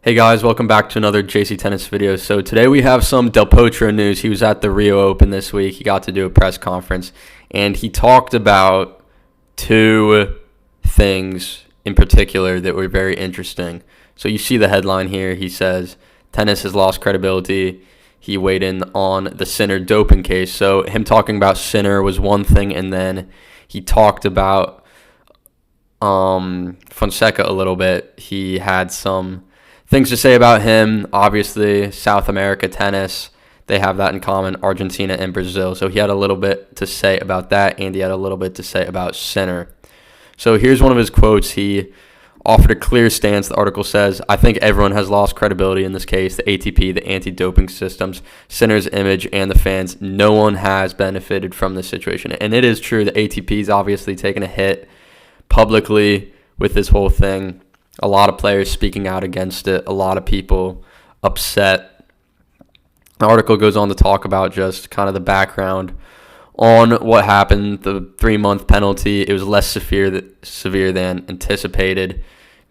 Hey guys, welcome back to another JC Tennis video. So today we have some Del Potro news. He was at the Rio Open this week. He got to do a press conference, and he talked about two things in particular that were very interesting. So you see the headline here. He says, tennis has lost credibility. He weighed in on the Sinner doping case. So him talking about Sinner was one thing, and then he talked about Fonseca a little bit. He had some things to say about him. Obviously, South America tennis, they have that in common, Argentina and Brazil. So he had a little bit to say about that, and he had a little bit to say about Sinner. So here's one of his quotes. He offered a clear stance. The article says, I think everyone has lost credibility in this case, the ATP, the anti-doping systems, Sinner's image, and the fans. No one has benefited from this situation. And it is true, the ATP's obviously taken a hit publicly with this whole thing. A lot of players speaking out against it. A lot of people upset. The article goes on to talk about just kind of the background on what happened. The 3-month penalty, it was less severe than anticipated.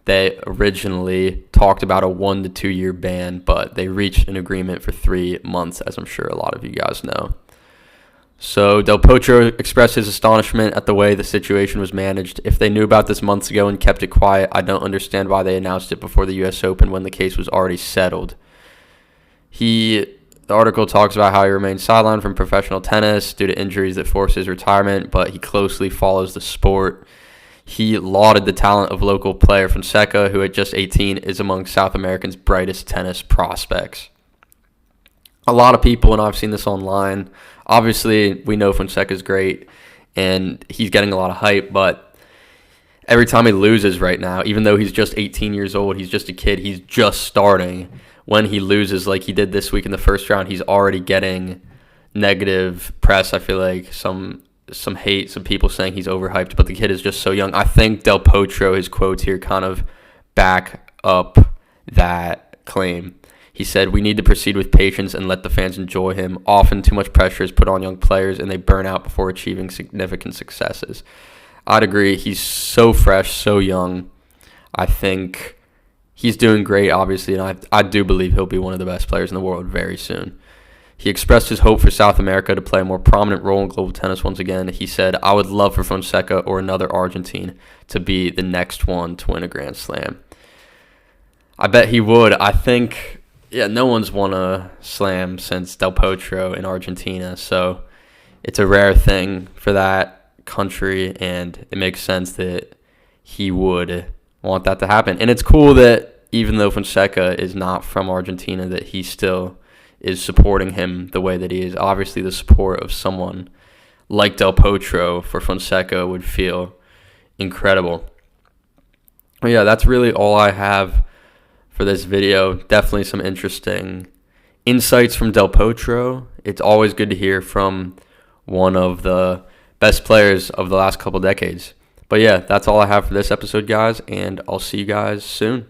They originally talked about a 1 to 2 year ban, but they reached an agreement for 3 months, as I'm sure a lot of you guys know. So Del Potro expressed his astonishment at the way the situation was managed. If they knew about this months ago and kept it quiet, I don't understand why they announced it before the U.S. Open when the case was already settled. The article talks about how he remained sidelined from professional tennis due to injuries that forced his retirement, but he closely follows the sport. He lauded the talent of local player Fonseca, who at just 18 is among South America's brightest tennis prospects. A lot of people, and I've seen this online, obviously we know Fonseca's great and he's getting a lot of hype, but every time he loses right now, even though he's just 18 years old, he's just a kid, he's just starting. When he loses like he did this week in the first round, he's already getting negative press. I feel like some hate, some people saying he's overhyped, but the kid is just so young. I think Del Potro, his quotes here kind of back up that claim. He said, we need to proceed with patience and let the fans enjoy him. Often too much pressure is put on young players and they burn out before achieving significant successes. I'd agree. He's so fresh, so young. I think he's doing great, obviously, and I do believe he'll be one of the best players in the world very soon. He expressed his hope for South America to play a more prominent role in global tennis once again. He said, I would love for Fonseca or another Argentine to be the next one to win a Grand Slam. I bet he would. I think... yeah, no one's won a slam since Del Potro in Argentina, so it's a rare thing for that country, and it makes sense that he would want that to happen. And it's cool that even though Fonseca is not from Argentina, that he still is supporting him the way that he is. Obviously, the support of someone like Del Potro for Fonseca would feel incredible. But yeah, that's really all I have for this video. Definitely some interesting insights from Del Potro. It's always good to hear from one of the best players of the last couple decades. But yeah, that's all I have for this episode, guys, and I'll see you guys soon.